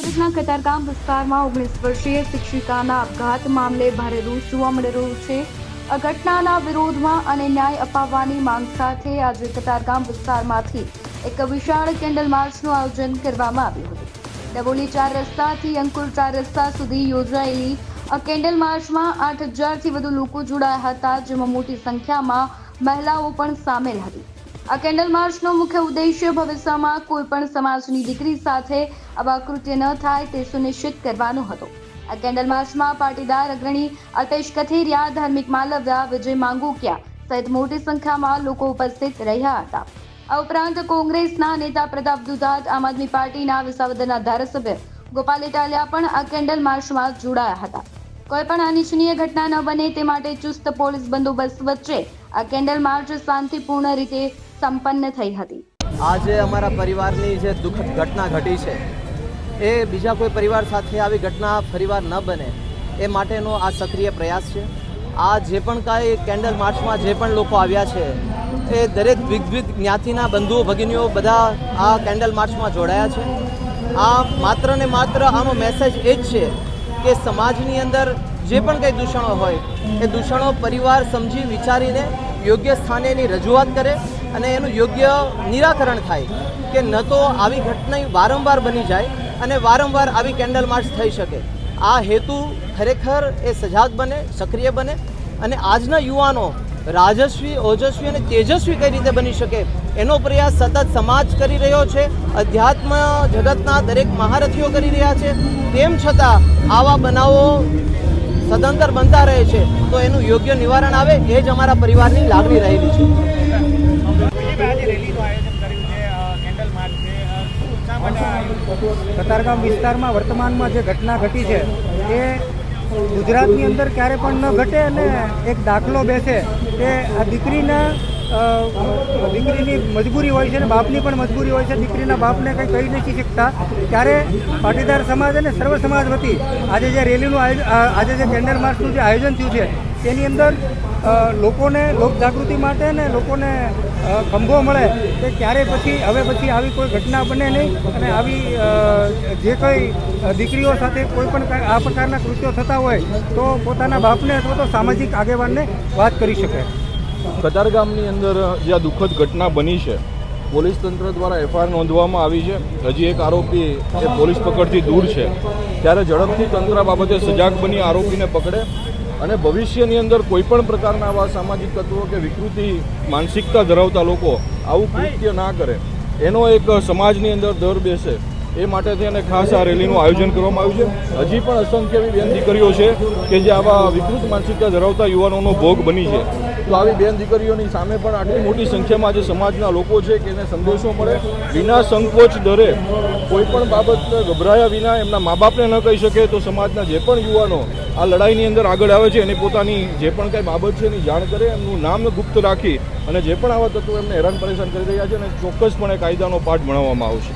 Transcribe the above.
નજીકના કતારગામ વિસ્તારમાં 19 વર્ષીય શિક્ષિકાના આપઘાત મામલે ભારે રોષ જોવા મળી રહ્યો છે। આ ઘટનાના વિરોધમાં અને ન્યાય અપાવવાની માંગ સાથે આજે કતારગામ વિસ્તારમાંથી એક વિશાળ કેન્ડલ માર્ચનું આયોજન કરવામાં આવ્યું હતું। ડબોલી 4 રસ્તાથી અંકુર 4 રસ્તા સુધી યોજાયેલી આ કેન્ડલ માર્ચમાં 8000થી વધુ લોકો જોડાયા હતા, જેમાં મોટી સંખ્યામાં મહિલાઓ પણ સામેલ હતી। આ કેન્ડલ માર્ચનો મુખ્ય ઉદ્દેશ્ય ભવિષ્યમાં કોઈ પણ સમાજની દીકરી સાથે આવા કૃત્ય ન થાય તે સુનિશ્ચિત કરવાનો હતો। આ કેન્ડલ માર્ચમાં પાટીદાર અગ્રણી અલ્પેશ કથિરિયા, ધાર્મિક માલવ્યા, વિજય માંગુકિયા સહિત મોટી સંખ્યામાં લોકો ઉપસ્થિત રહ્યા હતા। આ ઉપરાંત કોંગ્રેસના નેતા પ્રતાપ દુધાત, આમ આદમી પાર્ટીના વિસાવદરના ધારાસભ્ય ગોપાલ ઇટાલિયા પણ આ કેન્ડલ માર્ચમાં જોડાયા હતા। કોઈ પણ અનિચ્છનીય ઘટના ન બને તે માટે ચુસ્ત પોલીસ બંદોબસ્ત વચ્ચે આ કેન્ડલ માર્ચ શાંતિપૂર્ણ રીતે સંપન્ન થઈ હતી। આજે અમારા પરિવારની જે દુઃખદ ઘટના ઘટી છે એ બીજા કોઈ પરિવાર સાથે આવી ઘટના ફરીવાર ન બને એ માટેનો આ સક્રિય પ્રયાસ છે। આ જે પણ કાંઈ કેન્ડલ માર્ચમાં જે પણ લોકો આવ્યા છે એ દરેક વિવિધ જ્ઞાતિના બંધુઓ ભગીનીઓ બધા આ કેન્ડલ માર્ચમાં જોડાયા છે। આ માત્ર ને માત્ર આનો મેસેજ એ જ છે કે સમાજની અંદર જે પણ કંઈ દૂષણો હોય એ દૂષણો પરિવાર સમજી વિચારીને યોગ્ય સ્થાને એની રજૂઆત કરે અને એનું યોગ્ય નિરાકરણ થાય કે ન તો આવી ઘટના વારંવાર બની જાય અને વારંવાર આવી કેન્ડલ માર્ચ થઈ શકે। આ હેતુ ખરેખર એ સજાગ બને, સક્રિય બને અને આજના યુવાનો રાજસ્વી, ઓજસ્વી અને તેજસ્વી કઈ રીતે બની શકે એનો પ્રયાસ સતત સમાજ કરી રહ્યો છે। અધ્યાત્મ જગતના દરેક મહારથીઓ કરી રહ્યા છે। તેમ છતાં આવા બનાવો સદંતર બનતા રહે છે તો એનું યોગ્ય નિવારણ આવે એ જ અમારા પરિવારની લાગણી રહેલી છે। કતારગામ વિસ્તારમાં વર્તમાનમાં જે ઘટના ઘટી છે એ ગુજરાતની અંદર ક્યારે પણ ન ઘટે અને એક દાખલો બેસે કે આ દીકરીની મજબૂરી હોય છે અને બાપની પણ મજબૂરી હોય છે। દીકરીના બાપને કંઈ કહી નથી શકતા ત્યારે પાટીદાર સમાજ અને સર્વ સમાજ વતી આજે જે રેલીનું આજે જે કેન્ડલ માર્ચનું જે આયોજન થયું છે તેની અંદર લોકોને લોકજાગૃતિ માટે ને લોકોને ખંભો મળે કે ક્યારે હવે પછી આવી કોઈ ઘટના બને નહીં અને આવી જે કંઈ દીકરીઓ સાથે કોઈ પણ આ પ્રકારના કૃત્યો થતા હોય તો પોતાના બાપને અથવા તો સામાજિક આગેવાનને વાત કરી શકે। કતારગામની અંદર જે આ દુઃખદ ઘટના બની છે, પોલીસ તંત્ર દ્વારા એફઆઈઆર નોંધવામાં આવી છે। હજી એક આરોપી એ પોલીસ પકડથી દૂર છે, ત્યારે ઝડપથી તંત્ર બાબતે સજાગ બની આરોપીને પકડે અને ભવિષ્યની અંદર કોઈપણ પ્રકારના આવા સામાજિક તત્વો કે વિકૃતિ માનસિકતા ધરાવતા લોકો આવું કૃત્ય ના કરે એનો એક સમાજની અંદર દર બેસે એ માટે થઈને ખાસ આ રેલીનું આયોજન કરવામાં આવ્યું છે। હજી પણ અસંખ્ય એવી બેન દીકરીઓ છે કે જે આવા વિકૃત માનસિકતા ધરાવતા યુવાનોનો ભોગ બની છે, તો આવી બેન દીકરીઓની સામે પણ આટલી મોટી સંખ્યામાં જે સમાજના લોકો છે કે એને સંદેશો મળે, વિના સંકોચ ડરે કોઈ પણ બાબત ગભરાયા વિના એમના મા બાપને ન કહી શકે તો સમાજના જે પણ યુવાનો આ લડાઈની અંદર આગળ આવે છે એની પોતાની જે પણ કંઈ બાબત છે એની જાણ કરે, એમનું નામ ગુપ્ત રાખી અને જે પણ આવા તત્વો એમને હેરાન પરેશાન કરી રહ્યા છે અને ચોક્કસપણે કાયદાનો પાઠ ભણાવવામાં આવશે।